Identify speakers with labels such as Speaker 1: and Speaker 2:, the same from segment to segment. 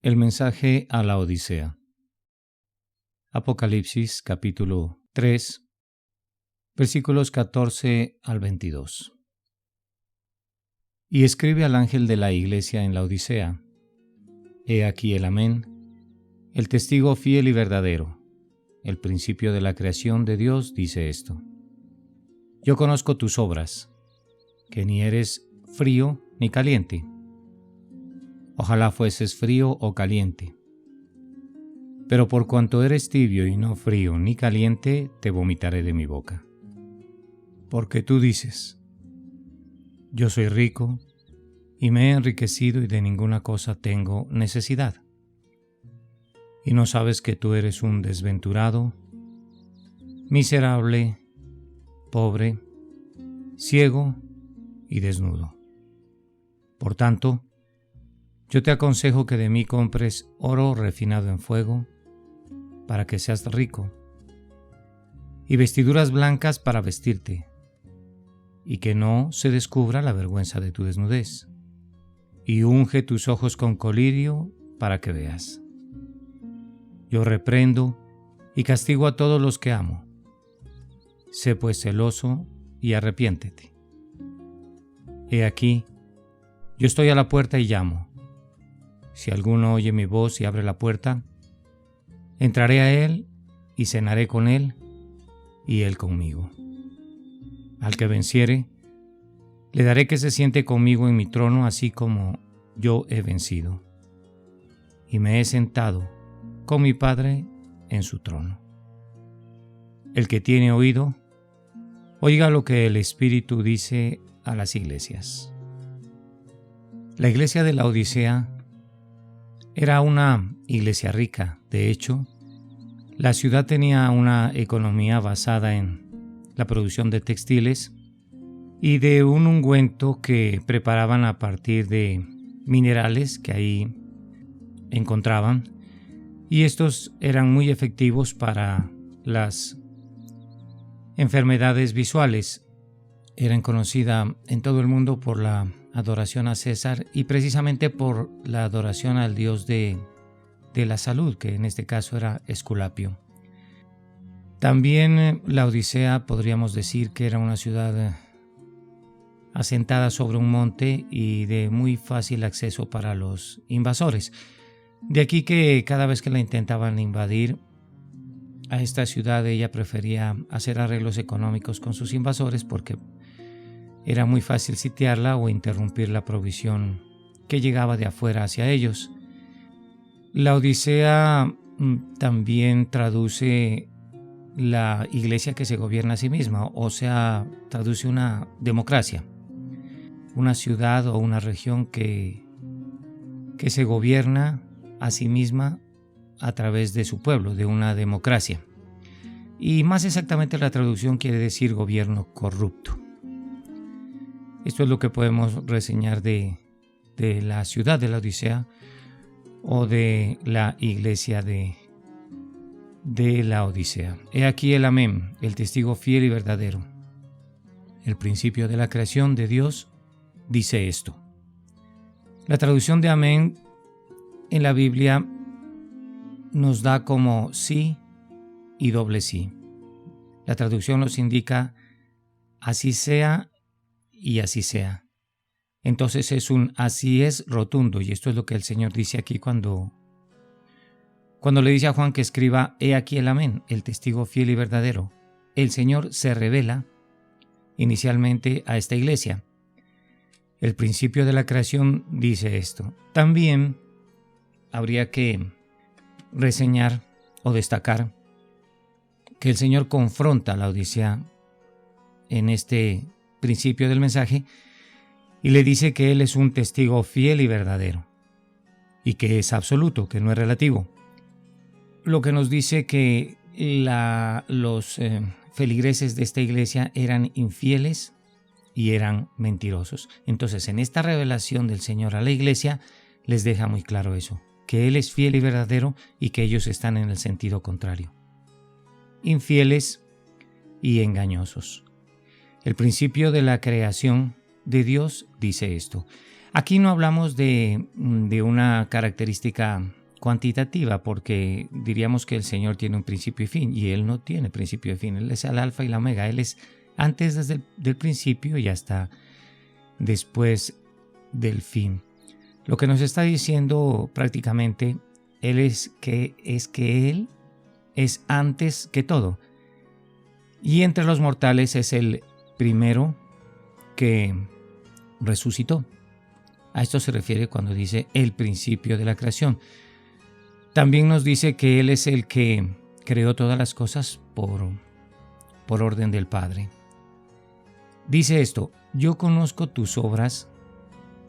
Speaker 1: El mensaje a la Odisea. Apocalipsis capítulo 3, versículos 14 al 22. Y escribe al ángel de la iglesia en la Odisea: He aquí el Amén, el testigo fiel y verdadero, el principio de la creación de Dios, dice esto: Yo conozco tus obras, que ni eres frío ni caliente. Ojalá fueses frío o caliente. Pero por cuanto eres tibio y no frío ni caliente, te vomitaré de mi boca. Porque tú dices: Yo soy rico y me he enriquecido y de ninguna cosa tengo necesidad. Y no sabes que tú eres un desventurado, miserable, pobre, ciego y desnudo. Por tanto, yo te aconsejo que de mí compres oro refinado en fuego, para que seas rico, y vestiduras blancas para vestirte, y que no se descubra la vergüenza de tu desnudez, y unge tus ojos con colirio para que veas. Yo reprendo y castigo a todos los que amo. Sé pues celoso y arrepiéntete. He aquí, yo estoy a la puerta y llamo. Si alguno oye mi voz y abre la puerta, entraré a él y cenaré con él y él conmigo. Al que venciere, le daré que se siente conmigo en mi trono, así como yo he vencido, y me he sentado con mi Padre en su trono. El que tiene oído, oiga lo que el Espíritu dice a las iglesias. La iglesia de la Odisea era una iglesia rica. De hecho, la ciudad tenía una economía basada en la producción de textiles y de un ungüento que preparaban a partir de minerales que ahí encontraban, y estos eran muy efectivos para las enfermedades visuales. Eran conocidas en todo el mundo por la adoración a César y precisamente por la adoración al dios de la salud, que en este caso era Esculapio. También la Odisea podríamos decir que era una ciudad asentada sobre un monte y de muy fácil acceso para los invasores. De aquí que cada vez que la intentaban invadir a esta ciudad, ella prefería hacer arreglos económicos con sus invasores porque era muy fácil sitiarla o interrumpir la provisión que llegaba de afuera hacia ellos. La Odisea también traduce la iglesia que se gobierna a sí misma, o sea, traduce una democracia, una ciudad o una región que se gobierna a sí misma a través de su pueblo, de una democracia. Y más exactamente la traducción quiere decir gobierno corrupto. Esto es lo que podemos reseñar de la ciudad de la Odisea o de la iglesia de la Odisea. He aquí el Amén, el testigo fiel y verdadero, el principio de la creación de Dios, dice esto. La traducción de Amén en la Biblia nos da como sí y doble sí. La traducción nos indica así sea y así sea. Entonces es un así es rotundo, y esto es lo que el Señor dice aquí cuando le dice a Juan que escriba: He aquí el Amén, el testigo fiel y verdadero. El Señor se revela inicialmente a esta iglesia. El principio de la creación dice esto. También habría que reseñar o destacar que el Señor confronta a la Odisea en este principio del mensaje y le dice que Él es un testigo fiel y verdadero y que es absoluto, que no es relativo. Lo que nos dice que los feligreses de esta iglesia eran infieles y eran mentirosos. Entonces, en esta revelación del Señor a la iglesia les deja muy claro eso, que Él es fiel y verdadero y que ellos están en el sentido contrario, infieles y engañosos. El principio de la creación de Dios dice esto: Aquí no hablamos de una característica cuantitativa, porque diríamos que el Señor tiene un principio y fin, y Él no tiene principio y fin. Él es el alfa y la omega. Él es antes desde del principio y hasta después del fin. Lo que nos está diciendo prácticamente Él es que Él es antes que todo. Y entre los mortales es el primero que resucitó. A esto se refiere cuando dice el principio de la creación. También nos dice que Él es el que creó todas las cosas por orden del Padre. Dice esto: yo conozco tus obras,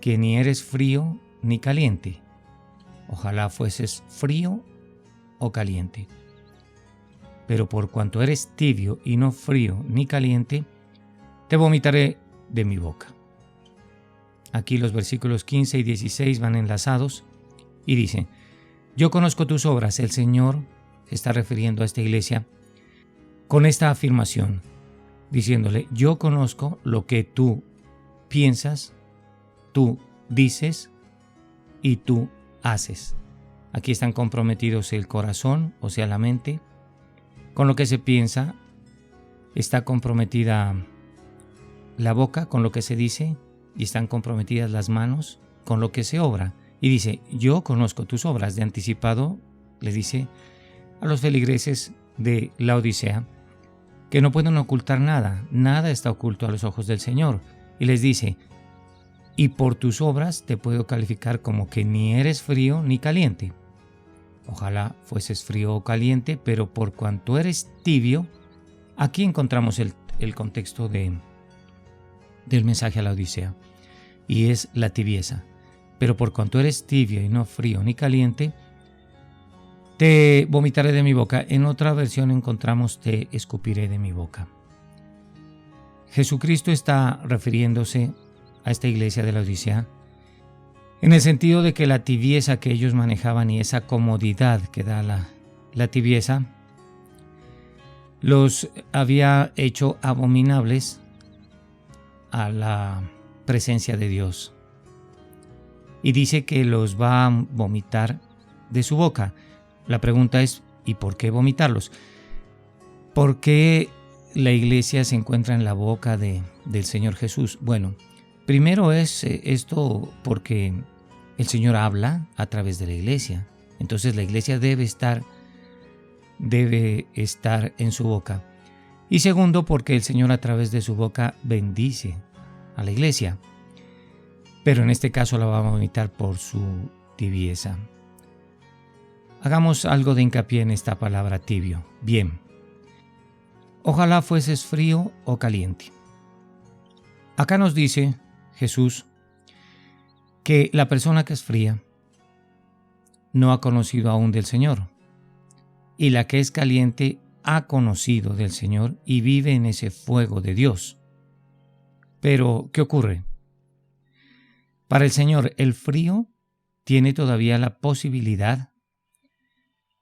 Speaker 1: que ni eres frío ni caliente. Ojalá fueses frío o caliente. Pero por cuanto eres tibio y no frío ni caliente, te vomitaré de mi boca. Aquí los versículos 15 y 16 van enlazados y dice: yo conozco tus obras. El Señor se está refiriendo a esta iglesia con esta afirmación, diciéndole: yo conozco lo que tú piensas, tú dices y tú haces. Aquí están comprometidos el corazón, o sea, la mente, con lo que se piensa. Está comprometida la boca con lo que se dice, y están comprometidas las manos con lo que se obra. Y dice: yo conozco tus obras. De anticipado le dice a los feligreses de la Odisea que no pueden ocultar nada. Nada está oculto a los ojos del Señor. Y les dice: y por tus obras te puedo calificar como que ni eres frío ni caliente. Ojalá fueses frío o caliente, pero por cuanto eres tibio. Aquí encontramos el contexto del mensaje a la Odisea, y es la tibieza. Pero por cuanto eres tibio y no frío ni caliente, te vomitaré de mi boca. En otra versión encontramos: te escupiré de mi boca. Jesucristo está refiriéndose a esta iglesia de la Odisea en el sentido de que la tibieza que ellos manejaban y esa comodidad que da la tibieza los había hecho abominables a la presencia de Dios. Y dice que los va a vomitar de su boca. La pregunta es: ¿y por qué vomitarlos? ¿Por qué la iglesia se encuentra en la boca del Señor Jesús? Bueno, primero es esto porque el Señor habla a través de la iglesia. Entonces la iglesia debe estar en su boca. Y segundo, porque el Señor a través de su boca bendice a la iglesia. Pero en este caso la va a vomitar por su tibieza. Hagamos algo de hincapié en esta palabra tibio. Bien. Ojalá fueses frío o caliente. Acá nos dice Jesús que la persona que es fría no ha conocido aún del Señor, y la que es caliente ha conocido del Señor y vive en ese fuego de Dios. Pero, ¿qué ocurre? Para el Señor, el frío tiene todavía la posibilidad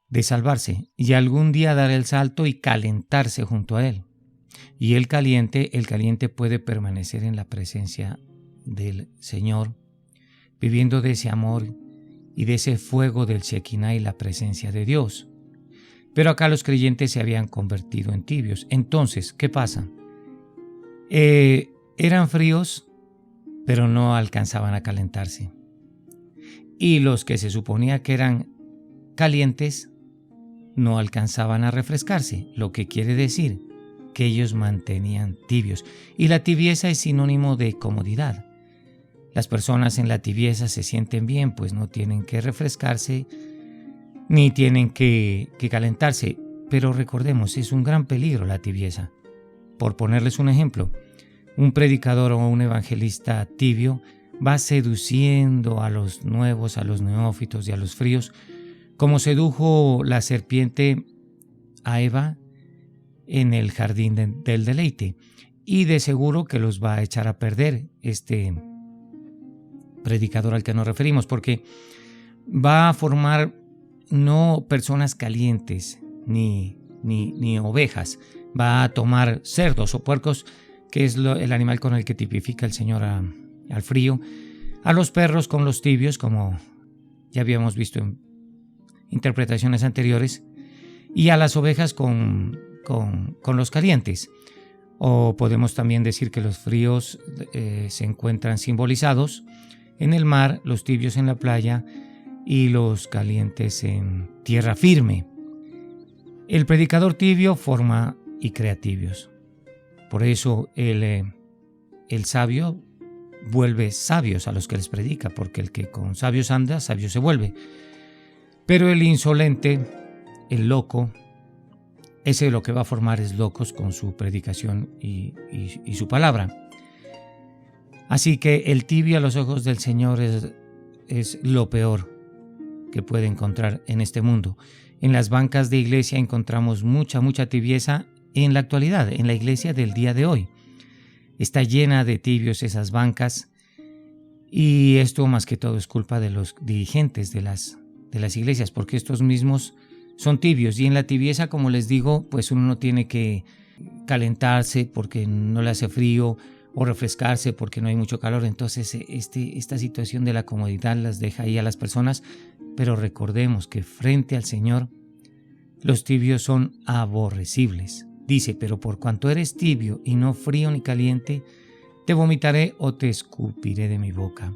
Speaker 1: de salvarse y algún día dar el salto y calentarse junto a Él. Y el caliente puede permanecer en la presencia del Señor, viviendo de ese amor y de ese fuego del Shekinah y la presencia de Dios. Pero acá los creyentes se habían convertido en tibios. Entonces, ¿qué pasa? Eran fríos, pero no alcanzaban a calentarse. Y los que se suponía que eran calientes no alcanzaban a refrescarse, lo que quiere decir que ellos mantenían tibios. Y la tibieza es sinónimo de comodidad. Las personas en la tibieza se sienten bien, pues no tienen que refrescarse ni tienen que calentarse. Pero recordemos, es un gran peligro la tibieza. Por ponerles un ejemplo, un predicador o un evangelista tibio va seduciendo a los nuevos, a los neófitos y a los fríos, como sedujo la serpiente a Eva en el jardín del deleite. Y de seguro que los va a echar a perder este predicador al que nos referimos, porque va a formar no personas calientes ni ovejas, va a tomar cerdos o puercos, que es el animal con el que tipifica el Señor al frío, a los perros con los tibios, como ya habíamos visto en interpretaciones anteriores, y a las ovejas con los calientes. O podemos también decir que los fríos se encuentran simbolizados en el mar, los tibios en la playa y los calientes en tierra firme. El predicador tibio forma y crea tibios. Por eso el sabio vuelve sabios a los que les predica, porque el que con sabios anda, sabio se vuelve. Pero el insolente, el loco, ese lo que va a formar es locos con su predicación y su palabra. Así que el tibio a los ojos del Señor es lo peor que puede encontrar en este mundo. En las bancas de iglesia encontramos mucha tibieza en la actualidad, en la iglesia del día de hoy. Está llena de tibios esas bancas, y esto más que todo es culpa de los dirigentes de las iglesias, porque estos mismos son tibios, y en la tibieza, como les digo, pues uno no tiene que calentarse porque no le hace frío o refrescarse porque no hay mucho calor. Entonces esta situación de la comodidad las deja ahí a las personas, pero recordemos que frente al Señor los tibios son aborrecibles. Dice: pero por cuanto eres tibio y no frío ni caliente, te vomitaré o te escupiré de mi boca.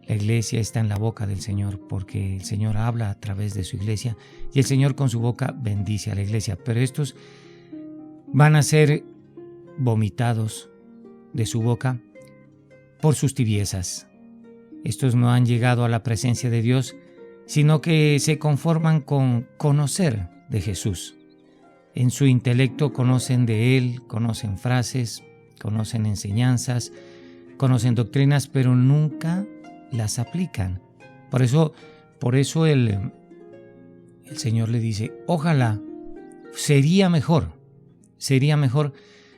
Speaker 1: La iglesia está en la boca del Señor, porque el Señor habla a través de su iglesia, y el Señor con su boca bendice a la iglesia. Pero estos van a ser vomitados de su boca por sus tibiezas. Estos no han llegado a la presencia de Dios, sino que se conforman con conocer de Jesús. En su intelecto conocen de Él, conocen frases, conocen enseñanzas, conocen doctrinas, pero nunca las aplican. Por eso el Señor le dice: ojalá, sería mejor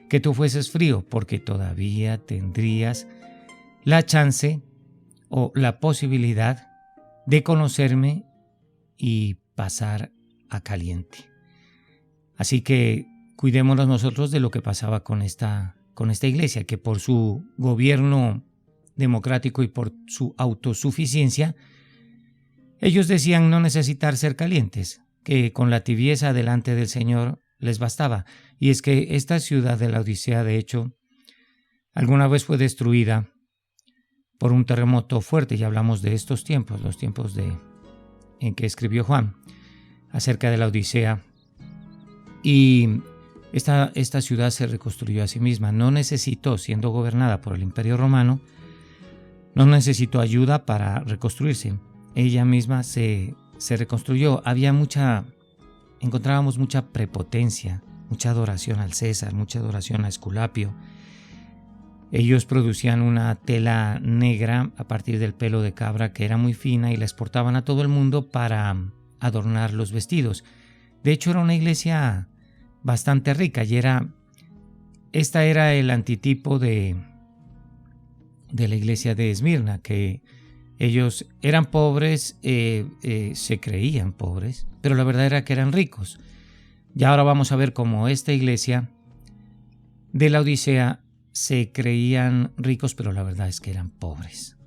Speaker 1: que tú fueses frío, porque todavía tendrías la chance o la posibilidad de conocerme y pasar a caliente. Así que cuidémonos nosotros de lo que pasaba con esta iglesia, que por su gobierno democrático y por su autosuficiencia, ellos decían no necesitar ser calientes, que con la tibieza delante del Señor les bastaba. Y es que esta ciudad de la Odisea, de hecho, alguna vez fue destruida por un terremoto fuerte. Ya hablamos de estos tiempos, los tiempos en que escribió Juan acerca de la Odisea. Y esta ciudad se reconstruyó a sí misma. No necesitó, siendo gobernada por el Imperio Romano, no necesitó ayuda para reconstruirse. Ella misma se reconstruyó. Encontrábamos mucha prepotencia, mucha adoración al César, mucha adoración a Esculapio. Ellos producían una tela negra a partir del pelo de cabra que era muy fina y la exportaban a todo el mundo para adornar los vestidos. De hecho, era una iglesia bastante rica y esta era el antitipo de la iglesia de Esmirna, que ellos eran pobres, se creían pobres, pero la verdad era que eran ricos. Y ahora vamos a ver cómo esta iglesia de la Odisea se creían ricos, pero la verdad es que eran pobres.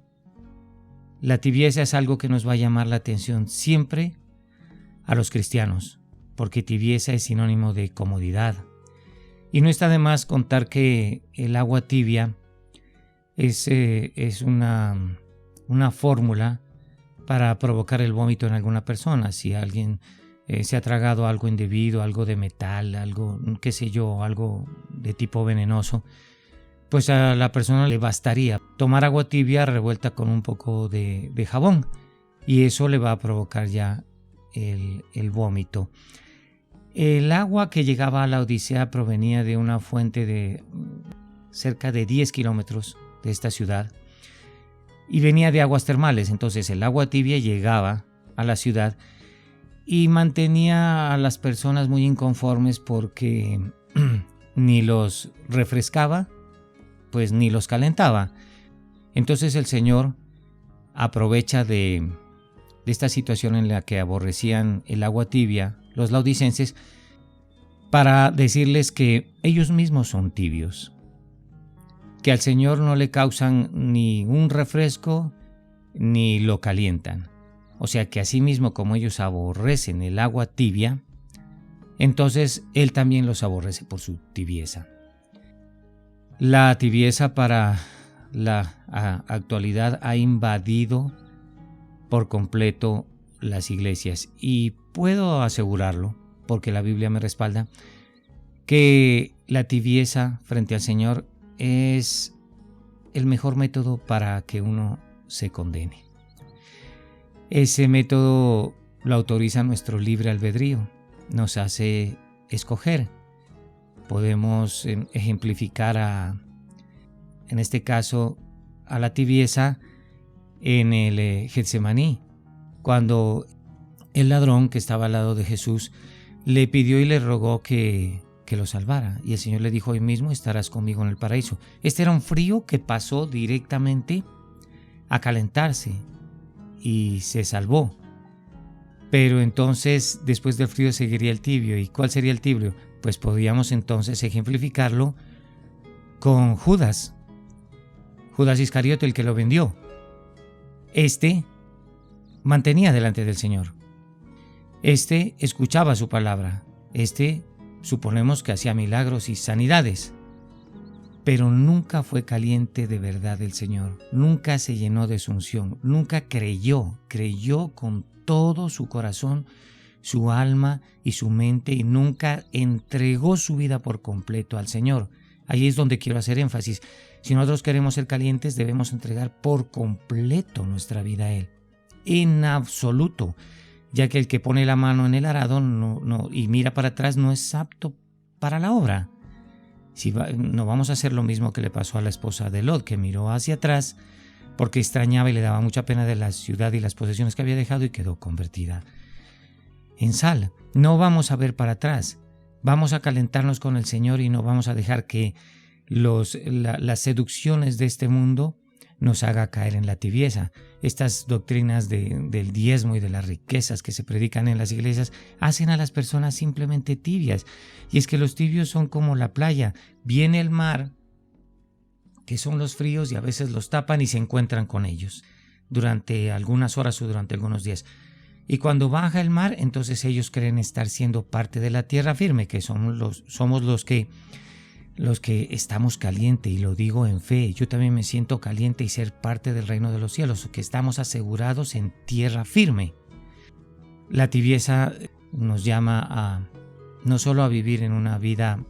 Speaker 1: La tibieza es algo que nos va a llamar la atención siempre a los cristianos, porque tibieza es sinónimo de comodidad. Y no está de más contar que el agua tibia es una fórmula para provocar el vómito en alguna persona. Si alguien se ha tragado algo indebido, algo de metal, algo, qué sé yo, algo de tipo venenoso, pues a la persona le bastaría tomar agua tibia revuelta con un poco de jabón, y eso le va a provocar ya el vómito. El agua que llegaba a la Odisea provenía de una fuente de cerca de 10 kilómetros de esta ciudad y venía de aguas termales. Entonces el agua tibia llegaba a la ciudad y mantenía a las personas muy inconformes porque ni los refrescaba, pues ni los calentaba. Entonces el Señor aprovecha de esta situación en la que aborrecían el agua tibia los laodicenses para decirles que ellos mismos son tibios, que al Señor no le causan ni un refresco ni lo calientan. O sea que asimismo como ellos aborrecen el agua tibia, entonces Él también los aborrece por su tibieza. La tibieza para la actualidad ha invadido por completo las iglesias, y puedo asegurarlo, porque la Biblia me respalda, que la tibieza frente al Señor es el mejor método para que uno se condene. Ese método lo autoriza nuestro libre albedrío, nos hace escoger. Podemos ejemplificar en este caso a la tibieza en el Getsemaní, cuando el ladrón que estaba al lado de Jesús le pidió y le rogó que lo salvara, y el Señor le dijo: hoy mismo estarás conmigo en el paraíso. Este era un frío que pasó directamente a calentarse y se salvó. Pero entonces después del frío seguiría el tibio. ¿Y cuál sería el tibio? Pues podríamos entonces ejemplificarlo con Judas Iscariote, el que lo vendió. Este mantenía delante del Señor. Este escuchaba su palabra. Este suponemos que hacía milagros y sanidades. Pero nunca fue caliente de verdad del Señor. Nunca se llenó de su unción. Nunca creyó con todo su corazón, su alma y su mente, y nunca entregó su vida por completo al Señor. Ahí es donde quiero hacer énfasis. Si nosotros queremos ser calientes, debemos entregar por completo nuestra vida a Él, en absoluto, ya que el que pone la mano en el arado y mira para atrás no es apto para la obra. No vamos a hacer lo mismo que le pasó a la esposa de Lot, que miró hacia atrás porque extrañaba y le daba mucha pena de la ciudad y las posesiones que había dejado, y quedó convertida en sal. No vamos a ver para atrás. Vamos a calentarnos con el Señor y no vamos a dejar que las seducciones de este mundo nos haga caer en la tibieza. Estas doctrinas del diezmo y de las riquezas que se predican en las iglesias hacen a las personas simplemente tibias. Y es que los tibios son como la playa. Viene el mar, que son los fríos, y a veces los tapan y se encuentran con ellos durante algunas horas o durante algunos días. Y cuando baja el mar, entonces ellos creen estar siendo parte de la tierra firme, que somos los que estamos caliente, y lo digo en fe. Yo también me siento caliente y ser parte del reino de los cielos, que estamos asegurados en tierra firme. La tibieza nos llama no solo a vivir en una vida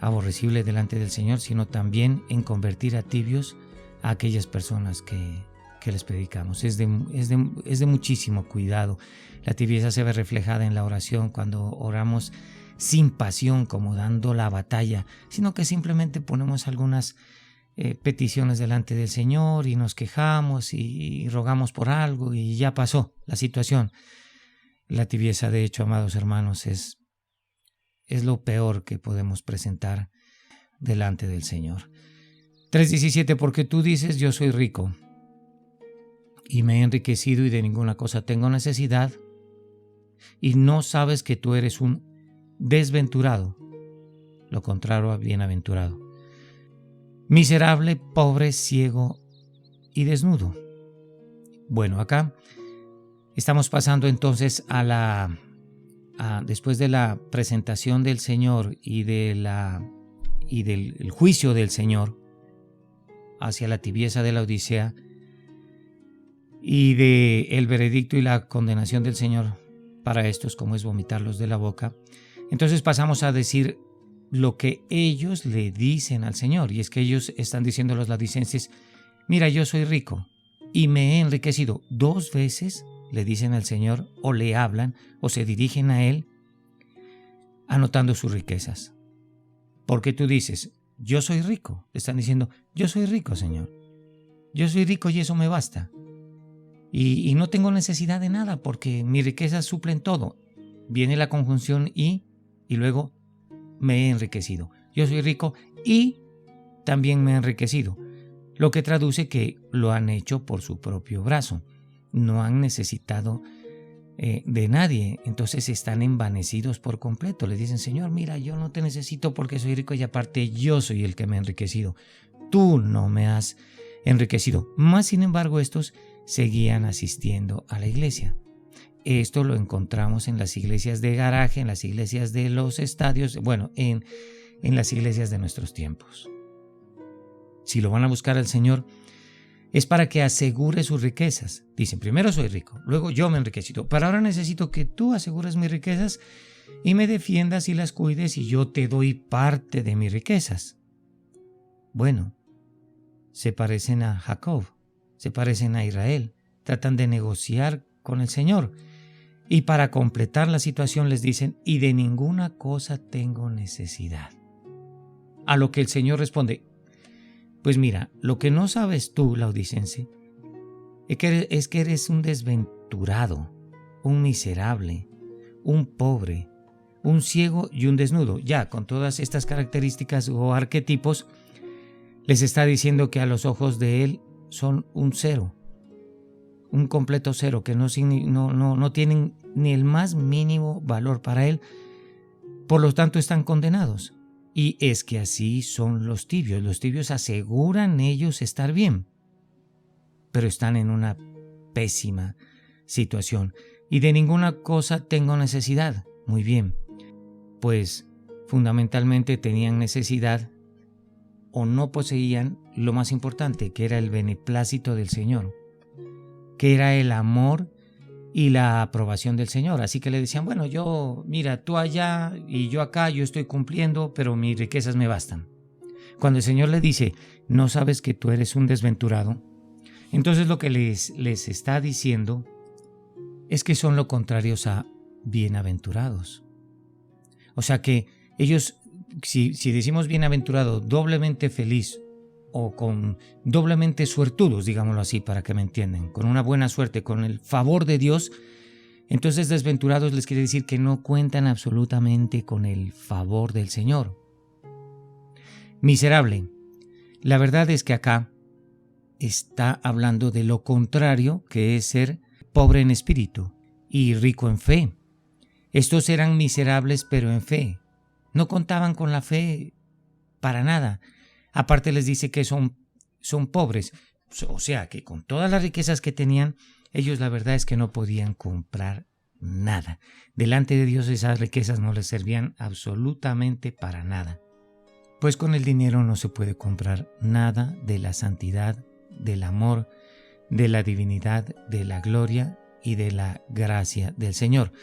Speaker 1: aborrecible delante del Señor, sino también en convertir a tibios a aquellas personas que les predicamos. Es de muchísimo cuidado. La tibieza se ve reflejada en la oración, cuando oramos sin pasión, como dando la batalla, sino que simplemente ponemos algunas peticiones delante del Señor y nos quejamos y rogamos por algo y ya pasó la situación. La tibieza, de hecho, amados hermanos, es lo peor que podemos presentar delante del Señor. 3:17, porque tú dices: yo soy rico y me he enriquecido y de ninguna cosa tengo necesidad, y no sabes que tú eres un desventurado, lo contrario a bienaventurado, miserable, pobre, ciego y desnudo. Bueno, acá estamos pasando entonces después de la presentación del Señor y del juicio del Señor hacia la tibieza de la Odisea, y del veredicto y la condenación del Señor para estos, como es vomitarlos de la boca. Entonces pasamos a decir lo que ellos le dicen al Señor, y es que ellos están diciendo a los ladicenses: mira, yo soy rico y me he enriquecido. 2 veces le dicen al Señor, o le hablan, o se dirigen a Él, anotando sus riquezas. Porque tú dices: yo soy rico. Le están diciendo: yo soy rico, Señor. Yo soy rico y eso me basta. Y no tengo necesidad de nada, porque mis riquezas suplen todo. Viene la conjunción y luego me he enriquecido. Yo soy rico y también me he enriquecido. Lo que traduce que lo han hecho por su propio brazo. No han necesitado de nadie. Entonces están envanecidos por completo. Le dicen, Señor, mira, yo no te necesito porque soy rico y aparte yo soy el que me ha enriquecido. Tú no me has enriquecido. Más sin embargo, estos seguían asistiendo a la iglesia. Esto lo encontramos en las iglesias de garaje, en las iglesias de los estadios, bueno, en las iglesias de nuestros tiempos. Si lo van a buscar al Señor, es para que asegure sus riquezas. Dicen, primero soy rico, luego yo me he enriquecido, pero ahora necesito que tú asegures mis riquezas y me defiendas y las cuides y yo te doy parte de mis riquezas. Bueno, se parecen a Jacob, se parecen a Israel, tratan de negociar con el Señor. Y para completar la situación les dicen, y de ninguna cosa tengo necesidad. A lo que el Señor responde, pues mira, lo que no sabes tú, laodicense, es que eres un desventurado, un miserable, un pobre, un ciego y un desnudo. Ya, con todas estas características o arquetipos, les está diciendo que a los ojos de Él son un cero. Un completo cero, que no tienen ni el más mínimo valor para Él, por lo tanto están condenados. Y es que así son los tibios aseguran ellos estar bien, pero están en una pésima situación. Y de ninguna cosa tengo necesidad. Muy bien, pues fundamentalmente tenían necesidad o no poseían lo más importante, que era el beneplácito del Señor, que era el amor y la aprobación del Señor. Así que le decían, bueno, mira, tú allá y yo acá, yo estoy cumpliendo, pero mis riquezas me bastan. Cuando el Señor le dice, no sabes que tú eres un desventurado, entonces lo que les está diciendo es que son lo contrarios a bienaventurados. O sea que ellos, si decimos bienaventurado, doblemente feliz, o con doblemente suertudos, digámoslo así, para que me entiendan, con una buena suerte, con el favor de Dios, entonces desventurados les quiere decir que no cuentan absolutamente con el favor del Señor. Miserable. La verdad es que acá está hablando de lo contrario, que es ser pobre en espíritu y rico en fe. Estos eran miserables pero en fe. No contaban con la fe para nada. Aparte les dice que son pobres, o sea que con todas las riquezas que tenían, ellos la verdad es que no podían comprar nada. Delante de Dios esas riquezas no les servían absolutamente para nada. Pues con el dinero no se puede comprar nada de la santidad, del amor, de la divinidad, de la gloria y de la gracia del Señor.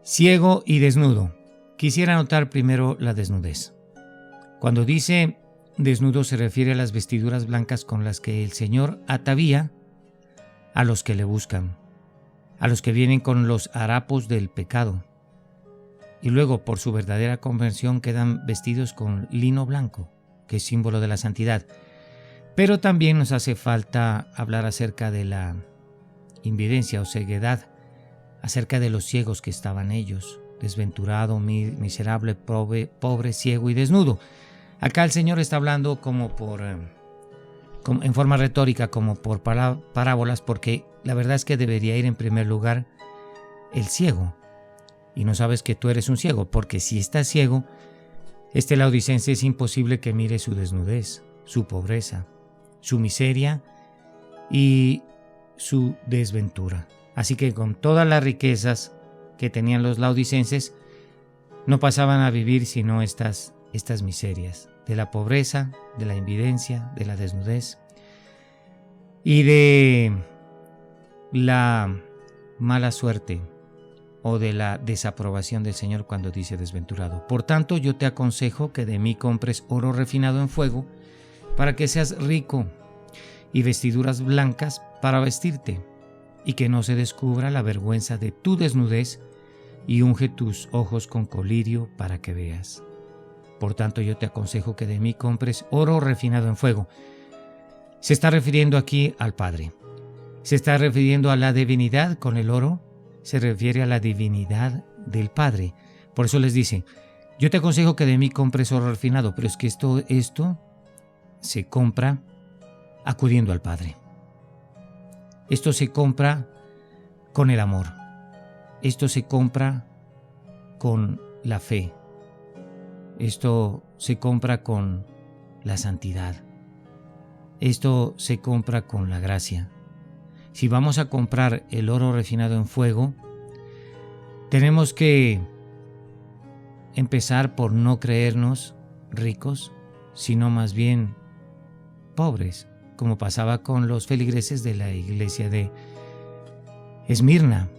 Speaker 1: Ciego y desnudo. Quisiera notar primero la desnudez. Cuando dice desnudo se refiere a las vestiduras blancas con las que el Señor atavía a los que le buscan, a los que vienen con los harapos del pecado, y luego por su verdadera conversión quedan vestidos con lino blanco, que es símbolo de la santidad. Pero también nos hace falta hablar acerca de la invidencia o ceguedad, acerca de los ciegos que estaban ellos, desventurado, miserable, pobre, ciego y desnudo. Acá el Señor está hablando como en forma retórica, como por parábolas, porque la verdad es que debería ir en primer lugar el ciego. Y no sabes que tú eres un ciego, porque si estás ciego, laodicense es imposible que mire su desnudez, su pobreza, su miseria y su desventura. Así que con todas las riquezas que tenían los laodicenses, no pasaban a vivir sino estas miserias, de la pobreza, de la invidencia, de la desnudez y de la mala suerte o de la desaprobación del Señor cuando dice desventurado. Por tanto, yo te aconsejo que de mí compres oro refinado en fuego para que seas rico y vestiduras blancas para vestirte y que no se descubra la vergüenza de tu desnudez y unge tus ojos con colirio para que veas. Por tanto, yo te aconsejo que de mí compres oro refinado en fuego. Se está refiriendo aquí al Padre. Se está refiriendo a la divinidad con el oro. Se refiere a la divinidad del Padre. Por eso les dice, yo te aconsejo que de mí compres oro refinado, pero es que esto se compra acudiendo al Padre. Esto se compra con el amor. Esto se compra con la fe. Esto se compra con la santidad. Esto se compra con la gracia. Si vamos a comprar el oro refinado en fuego, tenemos que empezar por no creernos ricos, sino más bien pobres, como pasaba con los feligreses de la iglesia de Esmirna.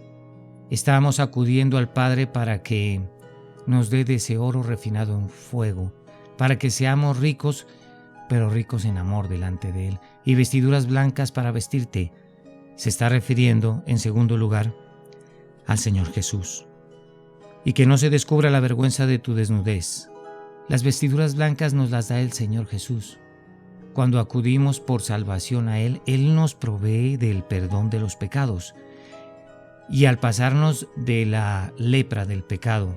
Speaker 1: Estábamos acudiendo al Padre para que nos dé de ese oro refinado en fuego, para que seamos ricos, pero ricos en amor delante de Él, y vestiduras blancas para vestirte. Se está refiriendo, en segundo lugar, al Señor Jesús. Y que no se descubra la vergüenza de tu desnudez. Las vestiduras blancas nos las da el Señor Jesús. Cuando acudimos por salvación a Él, Él nos provee del perdón de los pecados. Y al pasarnos de la lepra del pecado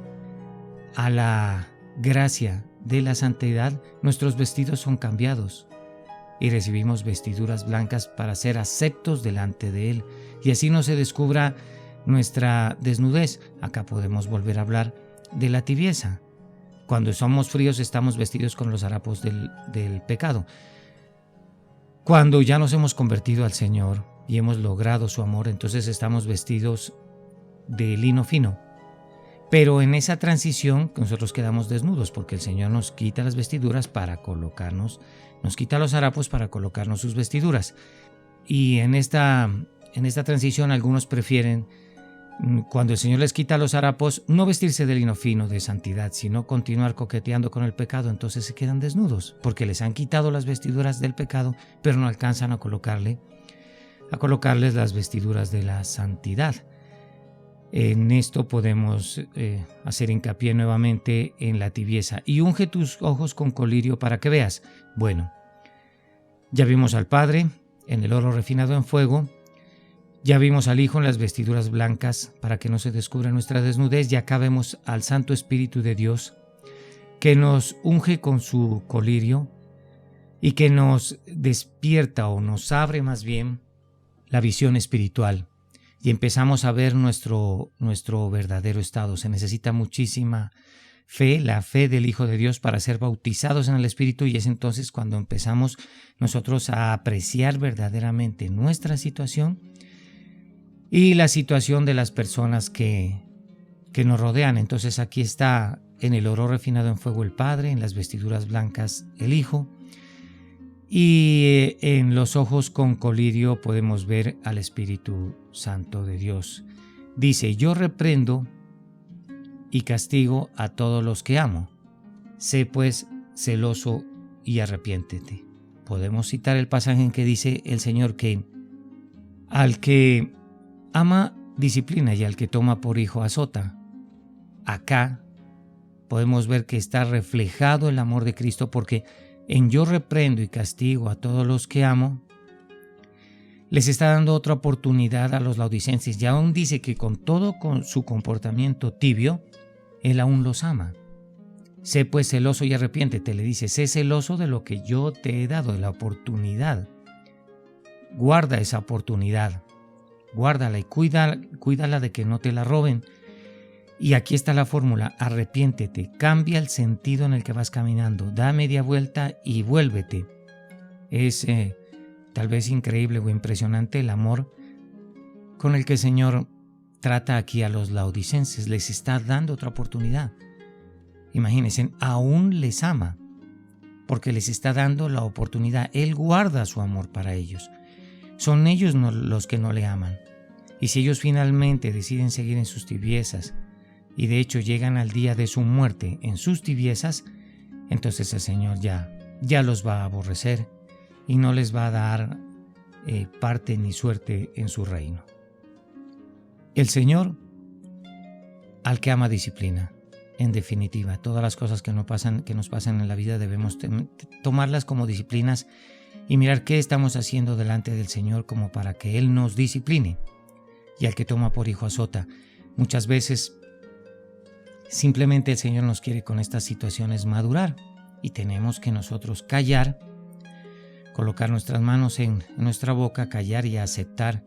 Speaker 1: a la gracia de la santidad, nuestros vestidos son cambiados y recibimos vestiduras blancas para ser aceptos delante de Él. Y así no se descubra nuestra desnudez. Acá podemos volver a hablar de la tibieza. Cuando somos fríos estamos vestidos con los harapos del pecado. Cuando ya nos hemos convertido al Señor y hemos logrado su amor, entonces estamos vestidos de lino fino. Pero en esa transición nosotros quedamos desnudos porque el Señor nos quita las vestiduras para colocarnos, nos quita los harapos para colocarnos sus vestiduras. Y en esta transición algunos prefieren, cuando el Señor les quita los harapos, no vestirse de lino fino de santidad, sino continuar coqueteando con el pecado. Entonces se quedan desnudos porque les han quitado las vestiduras del pecado, pero no alcanzan a colocarles las vestiduras de la santidad. En esto podemos hacer hincapié nuevamente en la tibieza. Y unge tus ojos con colirio para que veas. Bueno, ya vimos al Padre en el oro refinado en fuego. Ya vimos al Hijo en las vestiduras blancas para que no se descubra nuestra desnudez. Y acá vemos al Santo Espíritu de Dios que nos unge con su colirio y que nos despierta o nos abre más bien la visión espiritual. Y empezamos a ver nuestro verdadero estado. Se necesita muchísima fe, la fe del Hijo de Dios para ser bautizados en el Espíritu, y es entonces cuando empezamos nosotros a apreciar verdaderamente nuestra situación y la situación de las personas que nos rodean. Entonces aquí está en el oro refinado en fuego el Padre, en las vestiduras blancas el Hijo, y en los ojos con colirio podemos ver al Espíritu Santo de Dios. Dice: yo reprendo y castigo a todos los que amo. Sé pues celoso y arrepiéntete. Podemos citar el pasaje en que dice el Señor que al que ama disciplina y al que toma por hijo azota. Acá podemos ver que está reflejado el amor de Cristo, porque en yo reprendo y castigo a todos los que amo, les está dando otra oportunidad a los laodicenses. Y aún dice que con su comportamiento tibio, Él aún los ama. Sé pues celoso y arrepiéntete, le dice. Sé celoso de lo que yo te he dado, de la oportunidad. Guarda esa oportunidad, guárdala y cuídala de que no te la roben. Y aquí está la fórmula: arrepiéntete, cambia el sentido en el que vas caminando, da media vuelta y vuélvete. Es tal vez increíble o impresionante el amor con el que el Señor trata aquí a los laodicenses. Les está dando otra oportunidad. Imagínense, aún les ama porque les está dando la oportunidad. Él guarda su amor para ellos. Son ellos los que no le aman. Y si ellos finalmente deciden seguir en sus tibiezas, y de hecho llegan al día de su muerte en sus tibiezas, entonces el Señor ya los va a aborrecer y no les va a dar parte ni suerte en su reino. El Señor al que ama disciplina. En definitiva, todas las cosas que nos pasan en la vida debemos tomarlas como disciplinas y mirar qué estamos haciendo delante del Señor como para que Él nos discipline. Y al que toma por hijo azota. Muchas veces simplemente el Señor nos quiere con estas situaciones madurar, y tenemos que nosotros callar, colocar nuestras manos en nuestra boca, callar y aceptar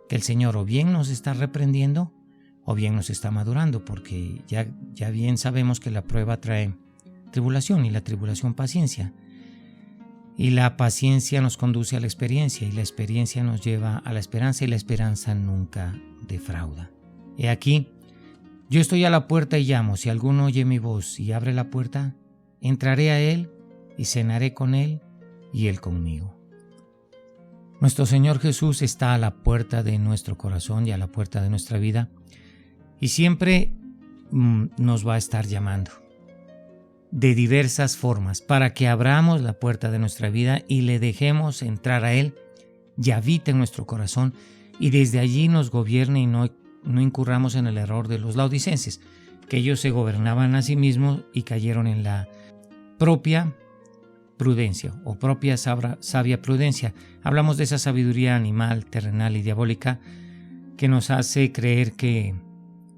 Speaker 1: que el Señor o bien nos está reprendiendo o bien nos está madurando, porque ya bien sabemos que la prueba trae tribulación y la tribulación paciencia. Y la paciencia nos conduce a la experiencia y la experiencia nos lleva a la esperanza y la esperanza nunca defrauda. He aquí, yo estoy a la puerta y llamo. Si alguno oye mi voz y abre la puerta, entraré a él y cenaré con él y él conmigo. Nuestro Señor Jesús está a la puerta de nuestro corazón y a la puerta de nuestra vida y siempre nos va a estar llamando de diversas formas para que abramos la puerta de nuestra vida y le dejemos entrar a Él y habite en nuestro corazón y desde allí nos gobierne y no incurramos en el error de los laodicenses, que ellos se gobernaban a sí mismos y cayeron en la propia prudencia o propia sabia prudencia. Hablamos de esa sabiduría animal, terrenal y diabólica que nos hace creer que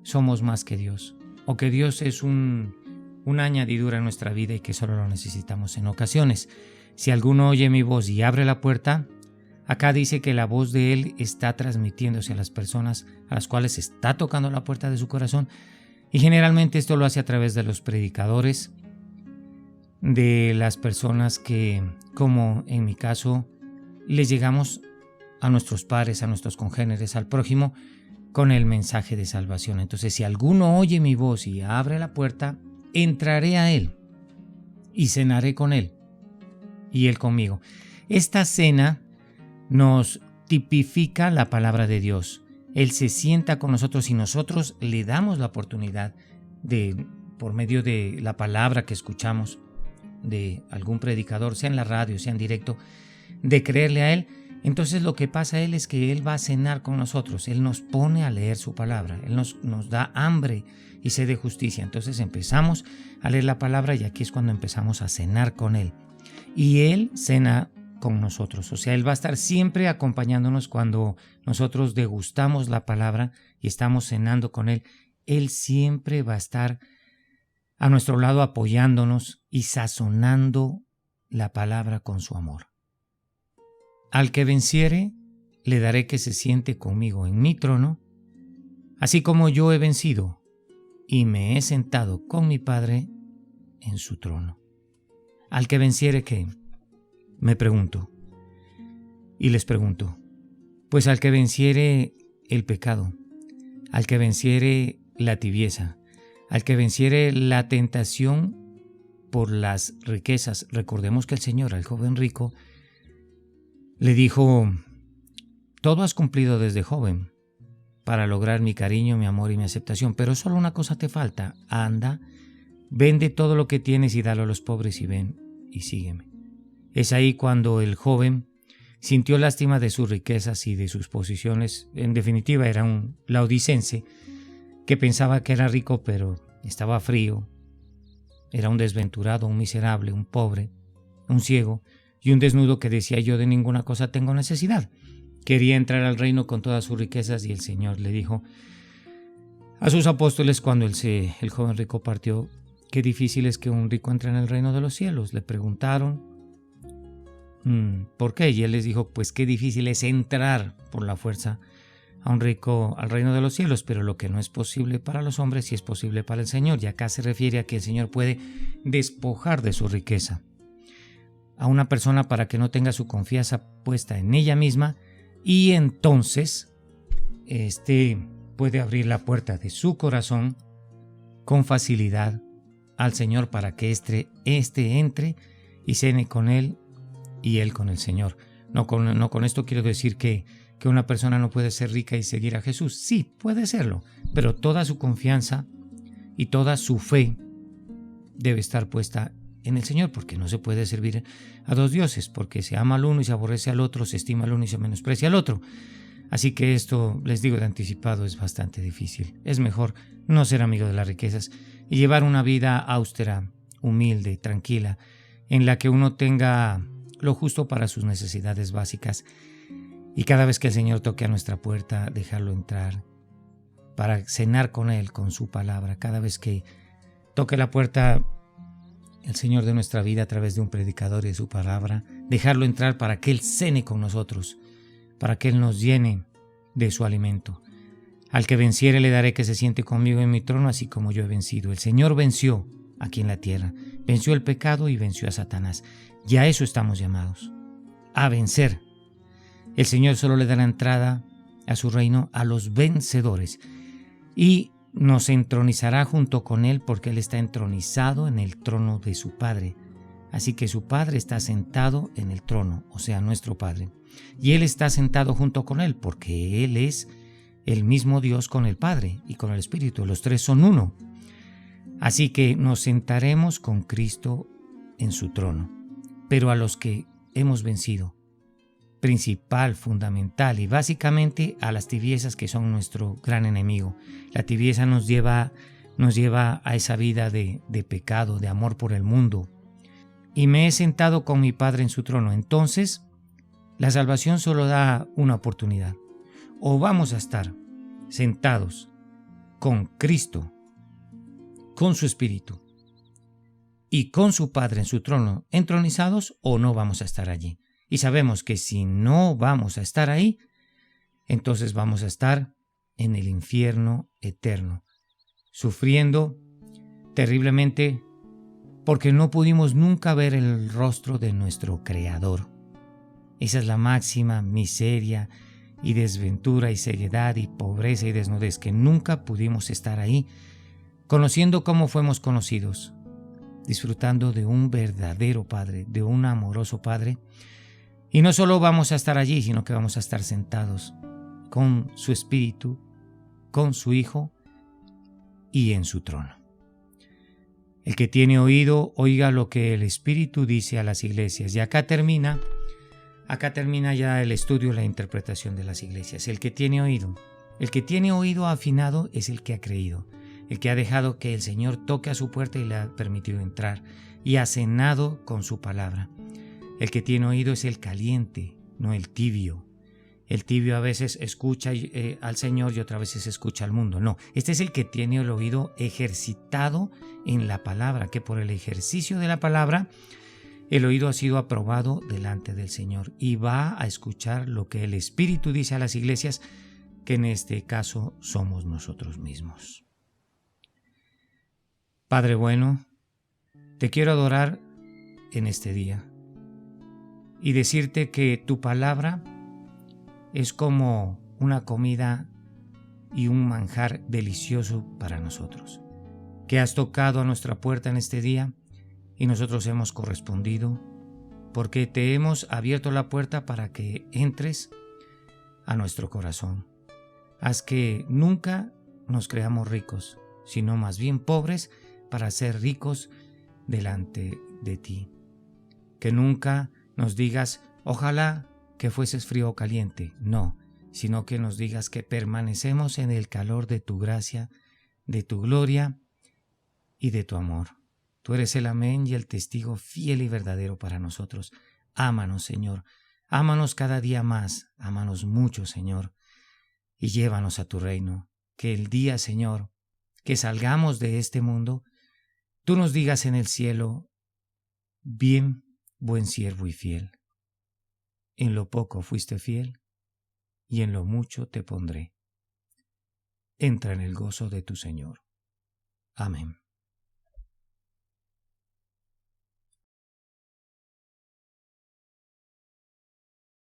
Speaker 1: somos más que Dios o que Dios es una añadidura en nuestra vida y que solo lo necesitamos en ocasiones. Si alguno oye mi voz y abre la puerta, acá dice que la voz de Él está transmitiéndose a las personas a las cuales está tocando la puerta de su corazón y generalmente esto lo hace a través de los predicadores, de las personas que, como en mi caso, les llegamos a nuestros pares, a nuestros congéneres, al prójimo, con el mensaje de salvación. Entonces, si alguno oye mi voz y abre la puerta, entraré a él y cenaré con él y él conmigo. Esta cena nos tipifica la palabra de Dios. Él se sienta con nosotros y nosotros le damos la oportunidad de, por medio de la palabra que escuchamos de algún predicador, sea en la radio, sea en directo, de creerle a Él. Entonces lo que pasa a Él es que Él va a cenar con nosotros. Él nos pone a leer su palabra. Él nos da hambre y sed de justicia. Entonces empezamos a leer la palabra y aquí es cuando empezamos a cenar con Él. Y Él cena con nosotros. O sea, Él va a estar siempre acompañándonos cuando nosotros degustamos la palabra y estamos cenando con Él. Él siempre va a estar a nuestro lado apoyándonos y sazonando la palabra con su amor. Al que venciere, le daré que se siente conmigo en mi trono, así como yo he vencido y me he sentado con mi Padre en su trono. Al que venciere, ¿qué? Me pregunto. Y les pregunto, pues al que venciere el pecado, al que venciere la tibieza, al que venciere la tentación por las riquezas. Recordemos que el Señor al joven rico le dijo, todo has cumplido desde joven para lograr mi cariño, mi amor y mi aceptación, pero solo una cosa te falta, anda, vende todo lo que tienes y dalo a los pobres y ven y sígueme. Es ahí cuando el joven sintió lástima de sus riquezas y de sus posiciones. En definitiva era un laodicense que pensaba que era rico pero estaba frío, era un desventurado, un miserable, un pobre, un ciego y un desnudo que decía yo de ninguna cosa tengo necesidad. Quería entrar al reino con todas sus riquezas y el Señor le dijo a sus apóstoles cuando el joven rico partió, qué difícil es que un rico entre en el reino de los cielos. Le preguntaron, ¿por qué? Y él les dijo, pues qué difícil es entrar por la fuerza a un rico al reino de los cielos, pero lo que no es posible para los hombres sí es posible para el Señor. Y acá se refiere a que el Señor puede despojar de su riqueza a una persona para que no tenga su confianza puesta en ella misma y entonces puede abrir la puerta de su corazón con facilidad al Señor para que éste entre y cene con Él y Él con el Señor. No con esto quiero decir que una persona no puede ser rica y seguir a Jesús. Sí, puede serlo, pero toda su confianza y toda su fe debe estar puesta en el Señor, porque no se puede servir a dos dioses, porque se ama al uno y se aborrece al otro, se estima al uno y se menosprecia al otro. Así que esto, les digo de anticipado, es bastante difícil. Es mejor no ser amigo de las riquezas y llevar una vida austera, humilde, tranquila, en la que uno tenga lo justo para sus necesidades básicas. Y cada vez que el Señor toque a nuestra puerta, dejarlo entrar para cenar con Él, con su palabra. Cada vez que toque la puerta el Señor de nuestra vida a través de un predicador y de su palabra, dejarlo entrar para que Él cene con nosotros, para que Él nos llene de su alimento. Al que venciere le daré que se siente conmigo en mi trono, así como yo he vencido. El Señor venció aquí en la tierra, venció el pecado y venció a Satanás. Y a eso estamos llamados, a vencer. El Señor solo le da la entrada a su reino a los vencedores y nos entronizará junto con Él, porque Él está entronizado en el trono de su Padre. Así que su Padre está sentado en el trono, o sea, nuestro Padre. Y Él está sentado junto con Él, porque Él es el mismo Dios con el Padre y con el Espíritu. Los tres son uno. Así que nos sentaremos con Cristo en su trono. Pero a los que hemos vencido, principal, fundamental y básicamente a las tibiezas, que son nuestro gran enemigo. La tibieza nos lleva a esa vida de pecado, de amor por el mundo. Y me he sentado con mi Padre en su trono. Entonces, la salvación solo da una oportunidad. O vamos a estar sentados con Cristo, con su Espíritu y con su Padre en su trono, entronizados, o no vamos a estar allí. Y sabemos que si no vamos a estar ahí, entonces vamos a estar en el infierno eterno, sufriendo terriblemente porque no pudimos nunca ver el rostro de nuestro Creador. Esa es la máxima miseria y desventura y ceguedad y pobreza y desnudez, que nunca pudimos estar ahí, conociendo cómo fuimos conocidos, disfrutando de un verdadero Padre, de un amoroso Padre. Y no solo vamos a estar allí, sino que vamos a estar sentados con su Espíritu, con su Hijo y en su trono. El que tiene oído, oiga lo que el Espíritu dice a las iglesias. Y acá termina ya el estudio, la interpretación de las iglesias. El que tiene oído afinado es el que ha creído, el que ha dejado que el Señor toque a su puerta y le ha permitido entrar y ha cenado con su palabra. El que tiene oído es el caliente, no el tibio. El tibio a veces escucha al Señor y otras veces escucha al mundo. No, este es el que tiene el oído ejercitado en la palabra, que por el ejercicio de la palabra el oído ha sido aprobado delante del Señor y va a escuchar lo que el Espíritu dice a las iglesias, que en este caso somos nosotros mismos. Padre bueno, te quiero adorar en este día y decirte que tu palabra es como una comida y un manjar delicioso para nosotros, que has tocado a nuestra puerta en este día y nosotros hemos correspondido, porque te hemos abierto la puerta para que entres a nuestro corazón. Haz que nunca nos creamos ricos, sino más bien pobres para ser ricos delante de ti. Que nunca nos digas, ojalá que fueses frío o caliente. No, sino que nos digas que permanecemos en el calor de tu gracia, de tu gloria y de tu amor. Tú eres el amén y el testigo fiel y verdadero para nosotros. Ámanos, Señor. Ámanos cada día más. Ámanos mucho, Señor. Y llévanos a tu reino. Que el día, Señor, que salgamos de este mundo, tú nos digas en el cielo, bien, buen siervo y fiel. En lo poco fuiste fiel, y en lo mucho te pondré. Entra en el gozo de tu Señor. Amén.